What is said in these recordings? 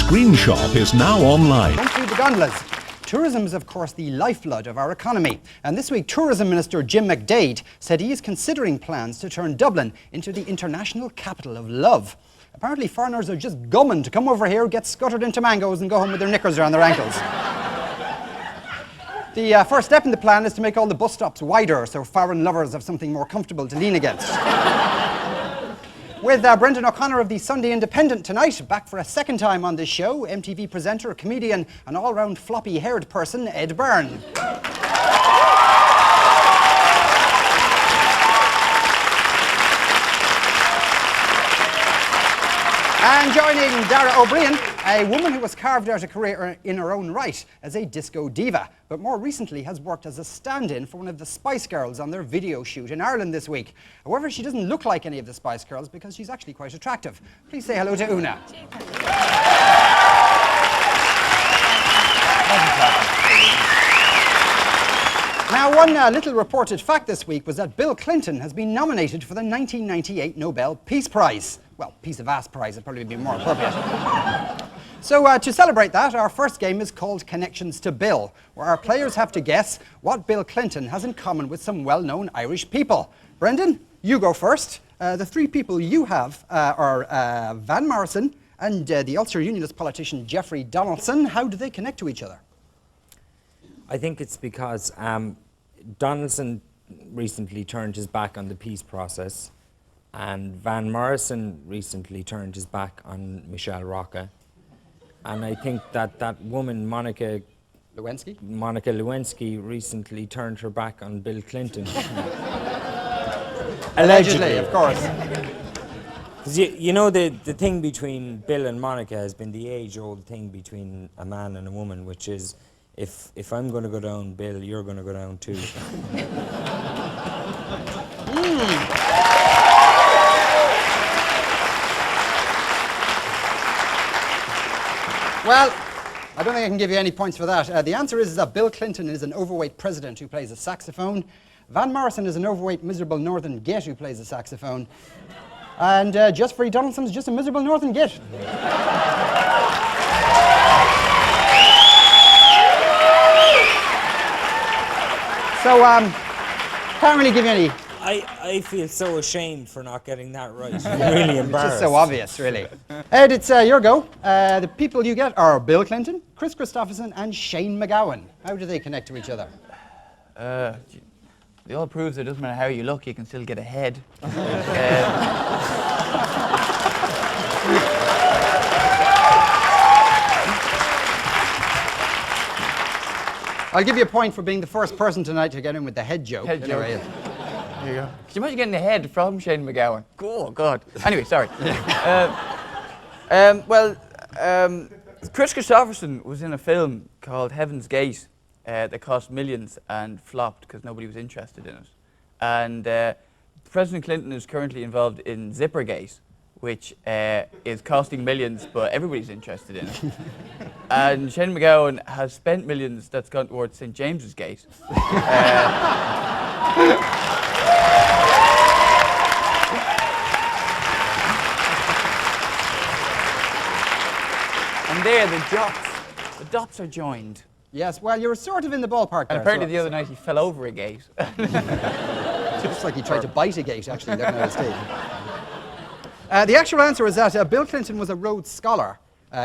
Screen Shop is now online. Come to the gondolas. Tourism is, of course, the lifeblood of our economy. And this week, Tourism Minister Jim McDade said he is considering plans to turn Dublin into the international capital of love. Apparently, foreigners are just gumming to come over here, get scuttered into mangoes and go home with their knickers around their ankles. The first step in the plan is to make all the bus stops wider so foreign lovers have something more comfortable to lean against. With Brendan O'Connor of the Sunday Independent tonight, back for a second time on this show, MTV presenter, comedian and all-round floppy-haired person, Ed Byrne. And joining Dara O'Brien, a woman who has carved out a career in her own right as a disco diva, but more recently has worked as a stand-in for one of the Spice Girls on their video shoot in Ireland this week. However, she doesn't look like any of the Spice Girls because she's actually quite attractive. Please say hello to Una. Now, one little reported fact this week was that Bill Clinton has been nominated for the 1998 Nobel Peace Prize. Well, Piece of Ass Prize would probably be more appropriate. So to celebrate that, our first game is called Connections to Bill, where our players have to guess what Bill Clinton has in common with some well-known Irish people. Brendan, you go first. The three people you have are Van Morrison and the Ulster Unionist politician Jeffrey Donaldson. How do they connect to each other? I think it's because Donaldson recently turned his back on the peace process, and Van Morrison recently turned his back on Michelle Rocca. And I think that woman, Monica Lewinsky, recently turned her back on Bill Clinton. Allegedly, of course. Because you know, the thing between Bill and Monica has been the age-old thing between a man and a woman, which is, if I'm going to go down, Bill, you're going to go down too. Well, I don't think I can give you any points for that. The answer is that Bill Clinton is an overweight president who plays a saxophone. Van Morrison is an overweight, miserable northern git who plays a saxophone. And Jeffrey Donaldson is just a miserable northern git. So, can't really give you any. I feel so ashamed for not getting that right. I'm really embarrassed. It's just so obvious, really. Ed, it's your go. The people you get are Bill Clinton, Chris Christopherson, and Shane MacGowan. How do they connect to each other? They all proves it doesn't matter how you look, you can still get ahead. I'll give you a point for being the first person tonight to get in with the head joke. Head joke. There you go. Could you imagine getting ahead from Shane MacGowan? Oh, God. Anyway, sorry. Chris Christopherson was in a film called Heaven's Gate that cost millions and flopped because nobody was interested in it. And President Clinton is currently involved in Zippergate, which is costing millions, but everybody's interested in it. And Shane MacGowan has spent millions that's gone towards St. James's Gate. And there, the dots are joined. Yes, well, you're sort of in the ballpark And there. apparently the other night he fell over a gate. Looks like he tried to bite a gate, actually, looking at his stage. The actual answer is that Bill Clinton was a Rhodes Scholar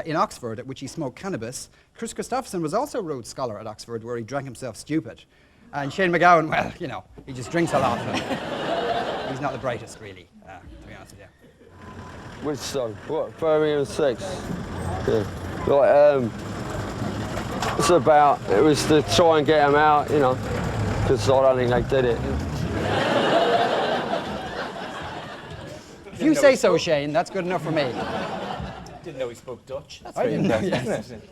in Oxford, at which he smoked cannabis. Chris Christopherson was also a Rhodes Scholar at Oxford, where he drank himself stupid. And Shane MacGowan, well, you know, he just drinks a lot. He's not the brightest, really, to be honest with you. Which song? What? Birmingham 6? Yeah. Like, it's about, it was to try and get him out, you know, because I don't think they did it. If you say so, Shane, that's good enough for me. Didn't know he spoke Dutch. That's I very didn't know, impressive,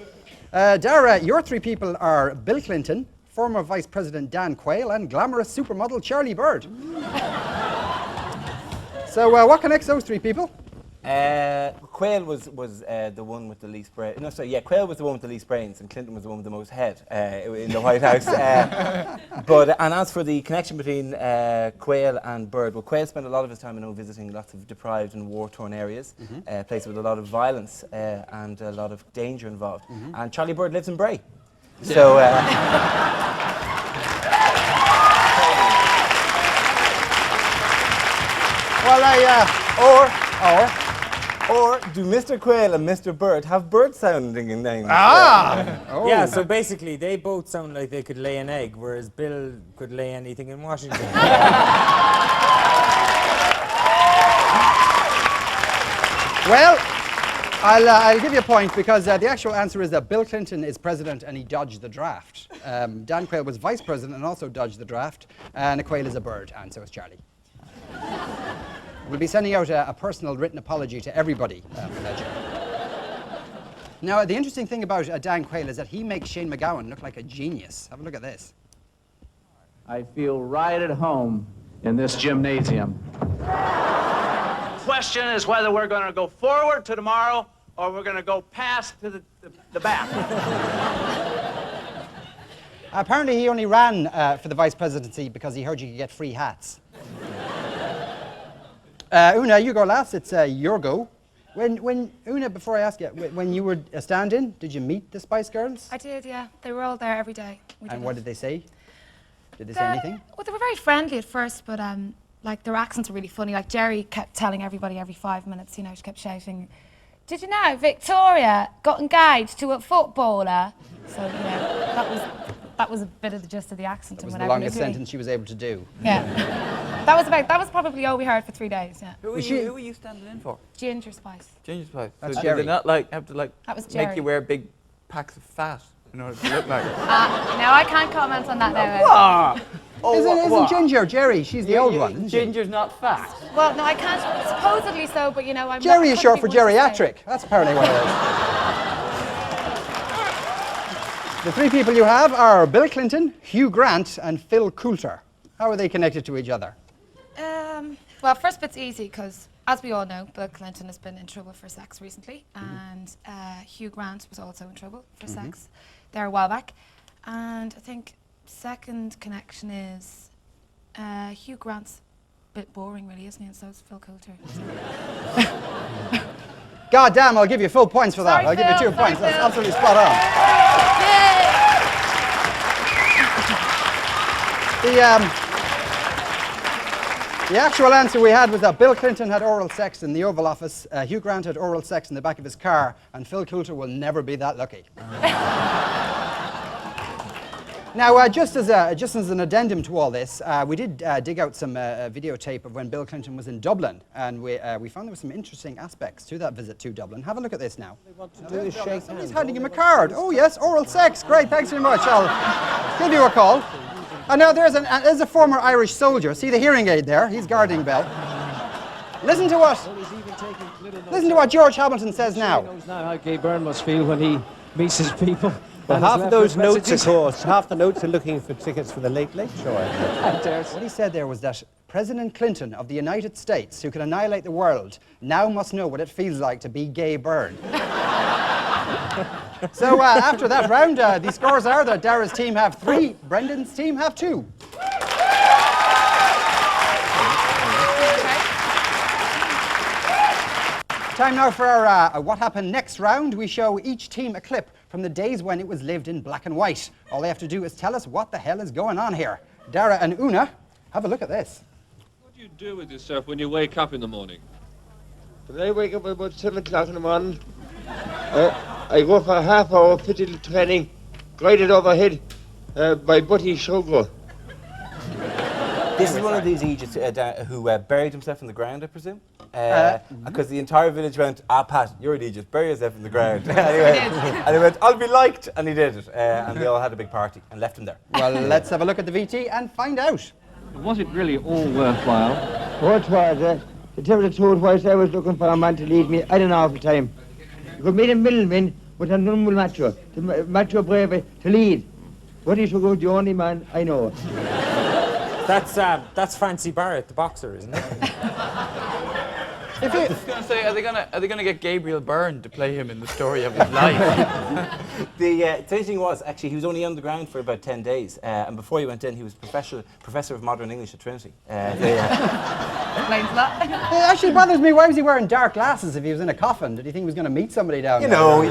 yes. Dara, your three people are Bill Clinton, former Vice President Dan Quayle, and glamorous supermodel Charlie Bird. So what connects those three people? Quayle was the one with the least brains. No, sorry, yeah, Quayle was the one with the least brains, and Clinton was the one with the most head in the White House. And as for the connection between Quayle and Byrd, well, Quayle spent a lot of his time, visiting lots of deprived and war-torn areas, places with a lot of violence and a lot of danger involved. And Charlie Byrd lives in Bray. So. Well, Or do Mr. Quayle and Mr. Byrd have bird-sounding names? Oh. Yeah, so basically they both sound like they could lay an egg, whereas Bill could lay anything in Washington. Well, I'll give you a point because the actual answer is that Bill Clinton is president and he dodged the draft. Dan Quayle was vice president and also dodged the draft. And Quayle is a bird, and so is Charlie. We'll be sending out a personal written apology to everybody for that joke. Now, the interesting thing about Dan Quayle is that he makes Shane MacGowan look like a genius. Have a look at this. I feel right at home in this gymnasium. Question is whether we're going to go forward to tomorrow or we're going to go past to the back. Apparently, he only ran for the vice presidency because he heard you could get free hats. Una, you go last. It's your go. Una, before I ask you, when you were a stand-in, did you meet the Spice Girls? I did, yeah. They were all there every day. And what did they say? Did they say anything? Well, they were very friendly at first, but like their accents were really funny. Like Jerry kept telling everybody every 5 minutes, she kept shouting, "Did you know Victoria got engaged to a footballer?" So that was a bit of the gist of the accent. That was the longest sentence she was able to do. Yeah. That was probably all we heard for 3 days, yeah. Who were you standing in for? Ginger Spice. Ginger Spice. That's so Jerry. Did they not have to That was make Jerry. you wear big packs of fat in order to look like it? No, I can't comment on that now. Isn't Ginger Jerry? She's the old one, isn't she? Ginger's not fat. Well, no, I can't. Supposedly so, but I'm Jerry not, is short for couldn't be one to say. geriatric. That's apparently what it is. The three people you have are Bill Clinton, Hugh Grant, and Phil Coulter. How are they connected to each other? Well, first bit's easy because, as we all know, Bill Clinton has been in trouble for sex recently, and Hugh Grant was also in trouble for sex there a while back. And I think second connection is Hugh Grant's a bit boring, really, isn't he? And so is Phil Coulter. So. God damn, I'll give you full points for that. Sorry, I'll give you Phil. 2 points. Sorry, That's Phil. absolutely spot on. The actual answer we had was that Bill Clinton had oral sex in the Oval Office, Hugh Grant had oral sex in the back of his car, and Phil Coulter will never be that lucky. Now, just as an addendum to all this, we did dig out some videotape of when Bill Clinton was in Dublin, and we found there were some interesting aspects to that visit to Dublin. Have a look at this now. Somebody's handing him a card. Oh yes, oral sex. Great, thanks very much. I'll give you a call. And now there's a former Irish soldier. See the hearing aid there? He's guarding Bill. Listen to what George Hamilton says now. He knows now how Gay Byrne must feel when he meets his people. Well, half of those notes, of course, half the notes are looking for tickets for the Late Late Show. What he said there was that President Clinton of the United States, who can annihilate the world, now must know what it feels like to be Gay Byrne. So after that round, the scores are that Dara's team have 3, Brendan's team have 2. Time now for our What Happened Next round. We show each team a clip from the days when it was lived in black and white. All they have to do is tell us what the hell is going on here. Dara and Una, have a look at this. What do you do with yourself when you wake up in the morning? When I wake up about 7 o'clock in the morning, I go for a half-hour physical training, guided overhead by Buddy Showgirl. This is one of these Egypts who buried himself in the ground, I presume? Because the entire village went, Pat, you're in Egypt, bury yourself in the ground. Anyway, and he went, I'll be liked, and he did it. And they all had a big party and left him there. Well, let's have a look at the VT and find out. Was it really all worthwhile? Worthwhile, to tell the truth, whilst I was looking for a man to lead me, I don't know half the time. You could meet a middleman, but none will match you. To match you brave to lead. Buddy Showgirl, the only man I know. That's Francie Barrett, the boxer, isn't it? I was going to say, are they gonna get Gabriel Byrne to play him in the story of his life? The funny thing was, actually, he was only on the ground for about 10 days, and before he went in, he was professor of modern English at Trinity. Explains that. It actually bothers me. Why was he wearing dark glasses if he was in a coffin? Did he think he was going to meet somebody down You there? know,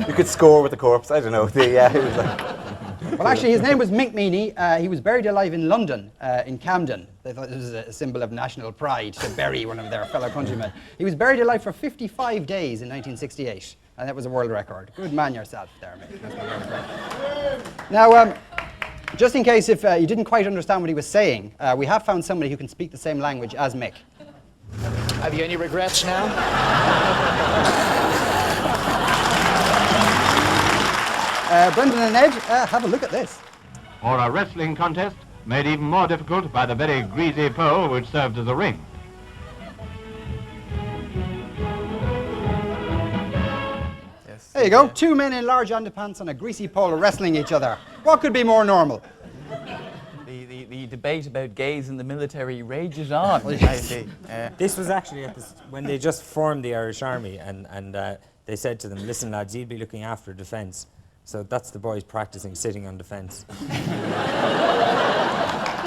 you could score with the corpse. I don't know. He was like, Well, actually, his name was Mick Meaney. He was buried alive in London, in Camden. They thought this was a symbol of national pride to bury one of their fellow countrymen. He was buried alive for 55 days in 1968, and that was a world record. Good man yourself there, Mick. Now, just in case if you didn't quite understand what he was saying, we have found somebody who can speak the same language as Mick. Have you any regrets now? Brendan and Ed, have a look at this. Or a wrestling contest made even more difficult by the very greasy pole which served as a ring. Yes. There you go. Two men in large underpants on a greasy pole wrestling each other. What could be more normal? The debate about gays in the military rages on. This was actually when they just formed the Irish Army, and they said to them, listen lads, you'll be looking after defence. So that's the boys practising sitting on defence.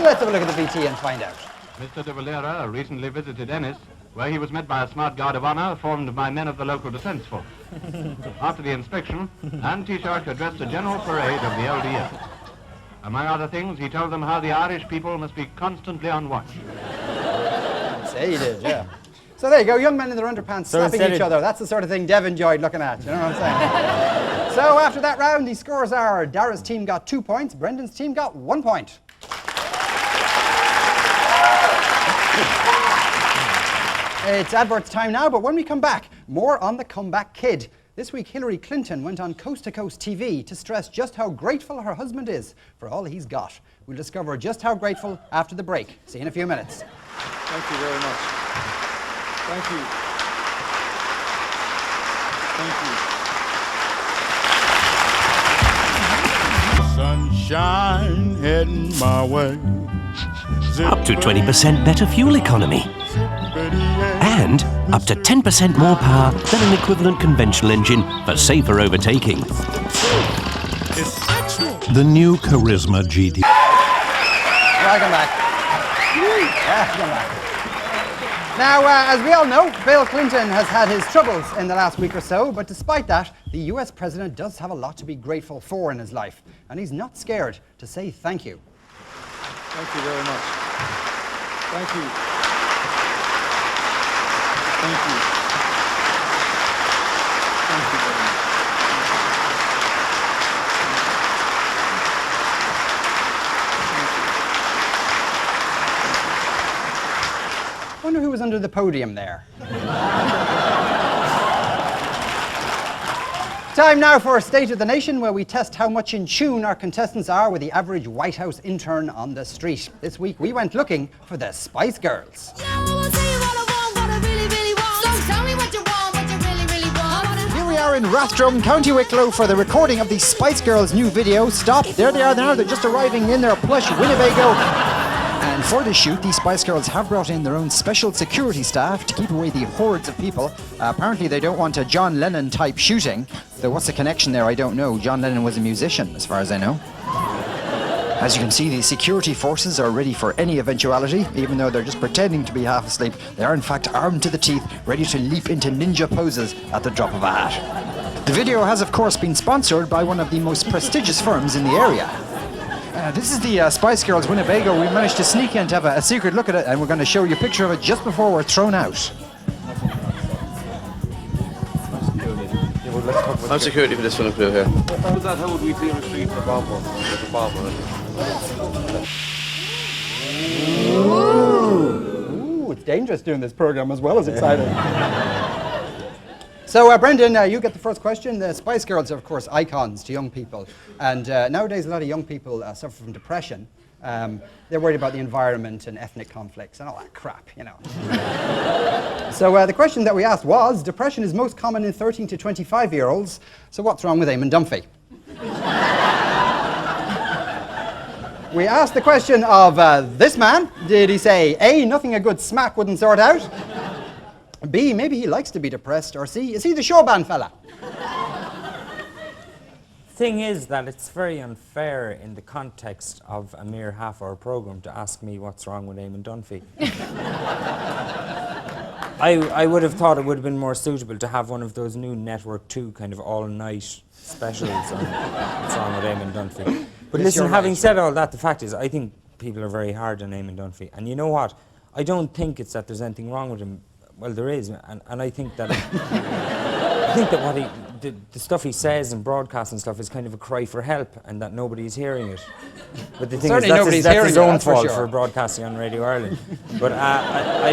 Let's have a look at the VT and find out. Mr. de Valera recently visited Ennis, where he was met by a smart guard of honour formed by men of the local defence force. After the inspection, Anne Taoiseach addressed a general parade of the LDF. Among other things, he told them how the Irish people must be constantly on watch. Say he did, yeah. So there you go, young men in their underpants slapping each other. That's the sort of thing Dev enjoyed looking at, you know what I'm saying? So after that round, the scores are Dara's team got 2 points, Brendan's team got 1 point. It's adverts time now, but when we come back, more on the comeback kid. This week, Hillary Clinton went on Coast to Coast TV to stress just how grateful her husband is for all he's got. We'll discover just how grateful after the break. See you in a few minutes. Thank you very much. Thank you. Thank you. Sunshine heading my way. Up to 20% better fuel economy. And up to 10% more power than an equivalent conventional engine for safer overtaking. The new Charisma GT. Welcome back. Welcome back. Now, as we all know, Bill Clinton has had his troubles in the last week or so, but despite that, the US president does have a lot to be grateful for in his life, and he's not scared to say thank you. Thank you very much. Thank you. Thank you. Thank you very much. I wonder who was under the podium there. Time now for State of the Nation, where we test how much in tune our contestants are with the average White House intern on the street. This week we went looking for the Spice Girls. Here we are in Rathdrum, County Wicklow for the recording of the Spice Girls' new video. Stop, there they are now, they're just arriving in their plush Winnebago. And for the shoot, the Spice Girls have brought in their own special security staff to keep away the hordes of people. Apparently they don't want a John Lennon type shooting. Though what's the connection there, I don't know. John Lennon was a musician, as far as I know. As you can see, the security forces are ready for any eventuality. Even though they're just pretending to be half asleep, they are in fact armed to the teeth, ready to leap into ninja poses at the drop of a hat. The video has of course been sponsored by one of the most prestigious firms in the area. This is the Spice Girls Winnebago. We managed to sneak in to have a secret look at it, and we're going to show you a picture of it just before we're thrown out. I'm security for this film crew here. How would we feel if we the bomb was? Ooh, it's dangerous doing this program as well as exciting. So, Brendan, you get the first question. The Spice Girls are, of course, icons to young people. And nowadays, a lot of young people suffer from depression. They're worried about the environment and ethnic conflicts and all that crap, you know. So the question that we asked was, depression is most common in 13 to 25-year-olds. So what's wrong with Eamon Dunphy? We asked the question of this man. Did he say, A, nothing a good smack wouldn't sort out? B, maybe he likes to be depressed. Or C, is he the showband fella? Thing is that it's very unfair in the context of a mere half-hour programme to ask me what's wrong with Eamon Dunphy. I would have thought it would have been more suitable to have one of those new Network 2 kind of all-night specials on what's wrong with Eamon Dunphy. But listen, having said all that, the fact is I think people are very hard on Eamon Dunphy. And you know what? I don't think it's that there's anything wrong with him. Well, there is, and I think that I think that what the stuff he says in broadcast and stuff is kind of a cry for help, and that nobody is hearing it. But the thing is, that's his own fault for broadcasting on Radio Ireland. But I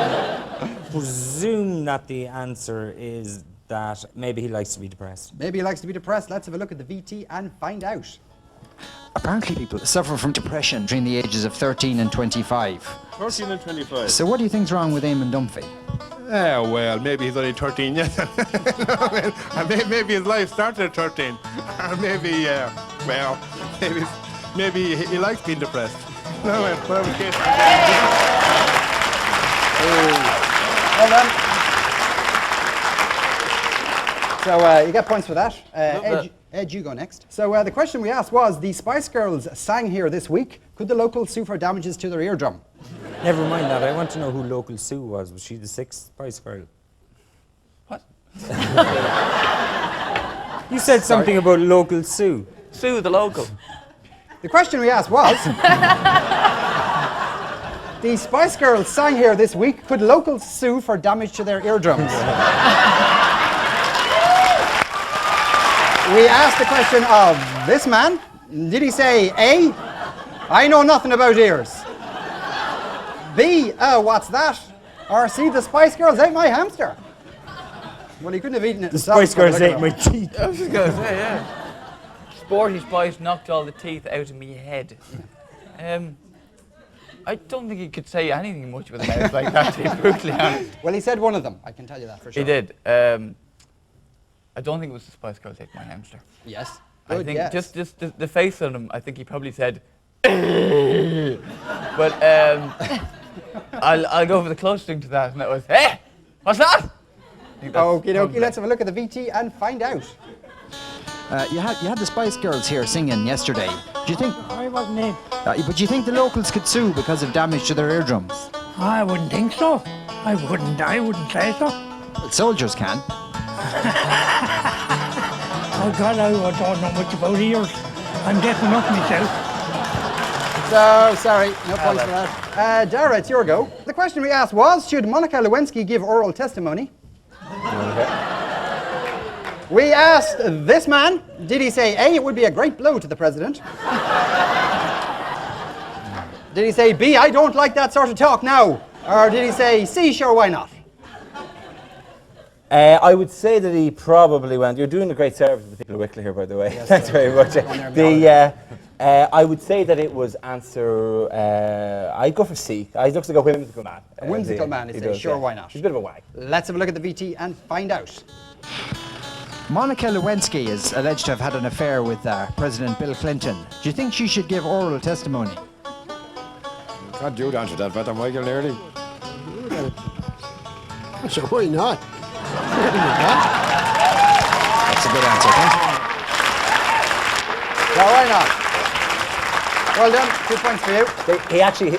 presume that the answer is that maybe he likes to be depressed. Maybe he likes to be depressed. Let's have a look at the VT and find out. Apparently people suffer from depression between the ages of 13 and 25. 13 and 25. So what do you think's wrong with Eamon Dunphy? Well, maybe he's only 13 yet. Maybe his life started at 13. Or maybe, well, maybe he likes being depressed. No, whatever the case. Well done. So you get points for that. Ed, you go next. So the question we asked was, the Spice Girls sang here this week. Could the locals sue for damages to their eardrum? Never mind that. I want to know who Local Sue was. Was she the sixth Spice Girl? What? You said something about Local Sue. Sue the local. The question we asked was, the Spice Girls sang here this week. Could locals sue for damage to their eardrums? We asked the question of this man. Did he say A, I know nothing about ears? B, what's that? Or C, the Spice Girls ate my hamster? Well, he couldn't have eaten it himself. The Spice Girls ate my teeth. I was just going to say, yeah. Sporty Spice knocked all the teeth out of me head. I don't think he could say anything much with a mouth like that, to be brutally honest. Well, he said one of them. I can tell you that for sure. He did. I don't think it was the Spice Girls ate my hamster. Yes. I Good, think yes. just the face on him, I think he probably said, but I'll go for the closest thing to that, and that was, hey, what's that? Okie dokie, let's have a look at the VT and find out. You had the Spice Girls here singing yesterday. Do you think? I wasn't in. But do you think the locals could sue because of damage to their eardrums? I wouldn't think so. I wouldn't say so. Well, soldiers can. Oh God, I don't know much about ears. I'm deaf enough myself. So, sorry, no points for that. Dara, it's your go. The question we asked was, should Monica Lewinsky give oral testimony? We asked this man, did he say A, it would be a great blow to the president? Did he say B, I don't like that sort of talk now? Or did he say C, sure, why not? I would say that he probably went. You're doing a great service to the people of Wicklow here, by the way. Yes, Thanks very much. I would say that it was answer. I'd go for C. He looks like a whimsical man. A whimsical man, he says, sure, why not? He's a bit of a wag. Let's have a look at the VT and find out. Monica Lewinsky is alleged to have had an affair with President Bill Clinton. Do you think she should give oral testimony? Can't you answer that better, Michael, nearly? So why not? That's a good answer, thank you. So why not? Well done, 2 points for you. He actually,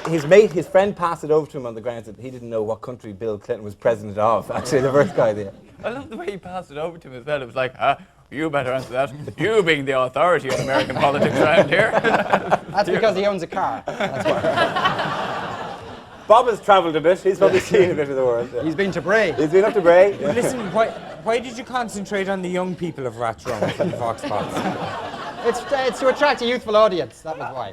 his friend passed it over to him on the grounds that he didn't know what country Bill Clinton was president of. Actually, the first guy there. I love the way he passed it over to him as well. It was like, you better answer that. You being the authority on American politics around here. That's because he owns a car. That's why. Bob has travelled a bit. He's probably seen a bit of the world. Yeah. He's been to Bray. He's been up to Bray. Yeah. Listen, why did you concentrate on the young people of Rathrum and Fox Pots? It's to attract a youthful audience. That was why.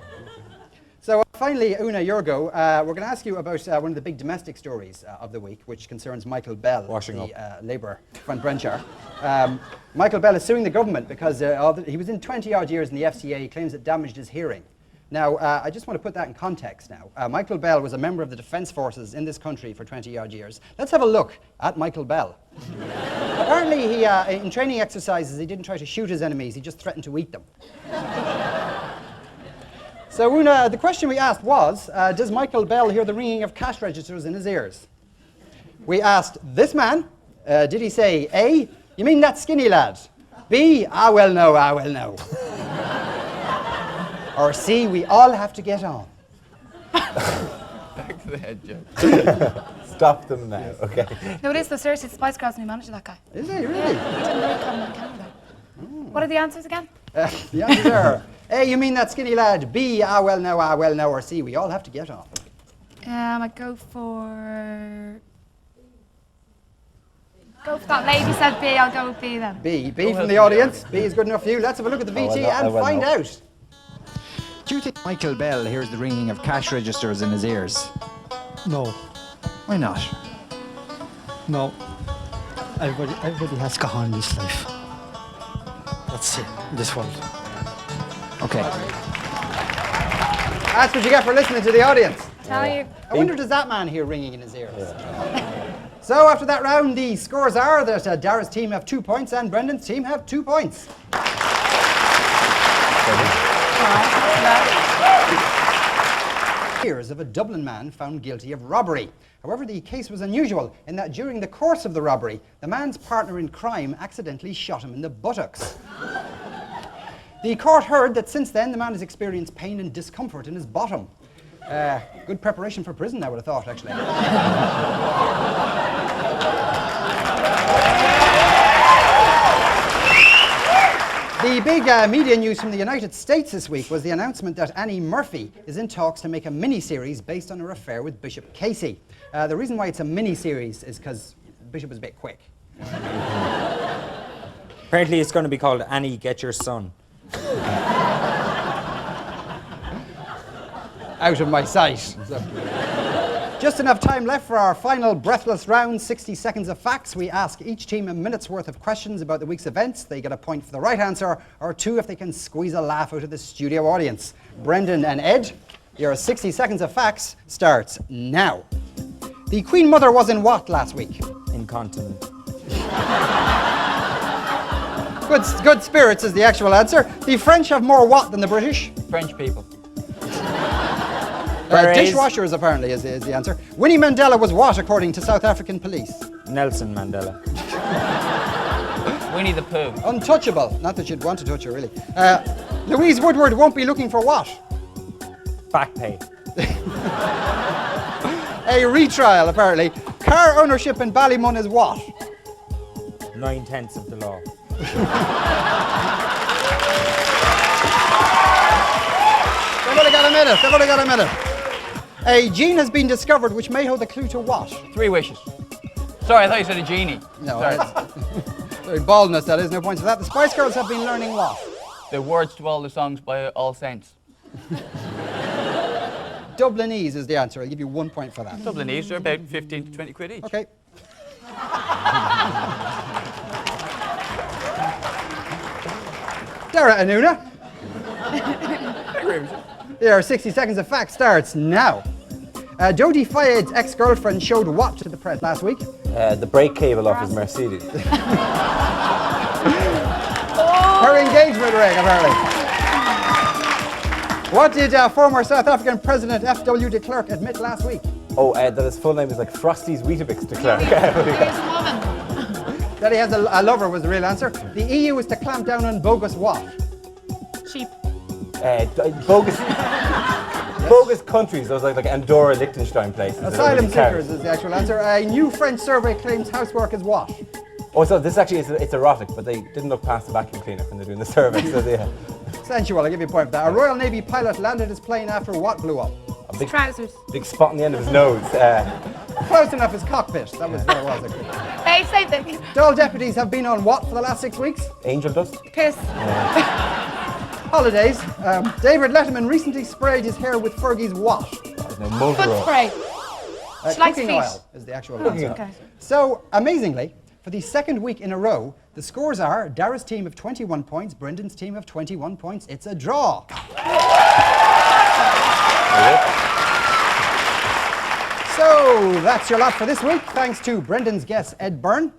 So finally, Una, your go. We're going to ask you about one of the big domestic stories of the week, which concerns Michael Bell, the Labour frontbencher. Michael Bell is suing the government because he was in 20-odd years in the FCA. He claims it damaged his hearing. Now, I just want to put that in context now. Michael Bell was a member of the Defence Forces in this country for 20-odd years. Let's have a look at Michael Bell. Apparently, he, in training exercises, he didn't try to shoot his enemies, he just threatened to eat them. So, Una, the question we asked was, does Michael Bell hear the ringing of cash registers in his ears? We asked this man, did he say A, you mean that skinny lad? B, ah well no, ah well no. Or C, we all have to get on. Back to the head joke. Stop them now, okay. No, it is, the seriously, the Spice Girls new manager, that guy. Is he, really? Yeah, he didn't really come on camera though. What are the answers again? The answers are A, you mean that skinny lad? B, ah well no, or C, we all have to get on. I go for that lady said B, I'll go with B then. B from the audience. B is good enough for you. Let's have a look at the VT and find out. Do you think Michael Bell hears the ringing of cash registers in his ears? No, Why not? no. Everybody has to go on in this life. That's it, in this world. Okay. That's what you get for listening to the audience. Tell you. I wonder, does that man hear ringing in his ears? So after that round, the scores are that Dara's team have 2 points and Brendan's team have 2 points. Years of a Dublin man found guilty of robbery. However, the case was unusual in that during the course of the robbery, the man's partner in crime accidentally shot him in the buttocks. The court heard that since then, the man has experienced pain and discomfort in his bottom. Good preparation for prison, I would have thought, actually. The big media news from the United States this week was the announcement that Annie Murphy is in talks to make a mini-series based on her affair with Bishop Casey. The reason why it's a mini-series is because Bishop was a bit quick. Apparently it's going to be called Annie, Get Your Son. Out of my sight. So. Just enough time left for our final breathless round, 60 seconds of facts. We ask each team a minute's worth of questions about the week's events. They get a point for the right answer, or 2 if they can squeeze a laugh out of the studio audience. Brendan and Ed, your 60 seconds of facts starts now. The Queen Mother was in what last week? Incontinent. Good spirits is the actual answer. The French have more what than the British? French people. Dishwashers, apparently, is the answer. Winnie Mandela was what, according to South African police? Nelson Mandela. Winnie the Pooh. Untouchable. Not that you'd want to touch her, really. Louise Woodward won't be looking for what? Back pay. A retrial, apparently. Car ownership in Ballymun is what? 9/10 of the law. They've only got a minute. A gene has been discovered which may hold the clue to what? 3 wishes. Sorry, I thought you said a genie. No, sorry. Very baldness, that is. No points for that. The Spice Girls have been learning what? The words to all the songs by All Saints. Dublinese is the answer. I'll give you 1 point for that. Dublinese are about 15 to 20 quid each. Okay. Dara and Una. Your 60 seconds of facts starts now. Jody Fayed's ex-girlfriend showed what to the press last week? The brake cable off his Mercedes. Her engagement ring, apparently. What did former South African President F.W. de Klerk admit last week? Oh, that his full name is like Frosty's Weetabix de Klerk. That he has a lover was the real answer. The EU is to clamp down on bogus what? Sheep. Bogus countries, those like Andorra, Liechtenstein places. Asylum seekers is the actual answer. A new French survey claims housework is what? Oh, so this actually it's erotic, but they didn't look past the vacuum cleaner when they're doing the survey. So yeah. Sensual, I'll give you a point for that. A Royal Navy pilot landed his plane after what blew up? A big, trousers. Big spot on the end of his nose. Close enough, his cockpit. That was what it was. Hey, same thing. Dole deputies have been on what for the last 6 weeks? Angel dust. Piss. Holidays. David Letterman recently sprayed his hair with Fergie's what? Foot spray. Cooking oil is the actual answer. Okay. So, amazingly, for the second week in a row, the scores are Dara's team of 21 points, Brendan's team of 21 points. It's a draw. So, that's your lot for this week. Thanks to Brendan's guest, Ed Byrne.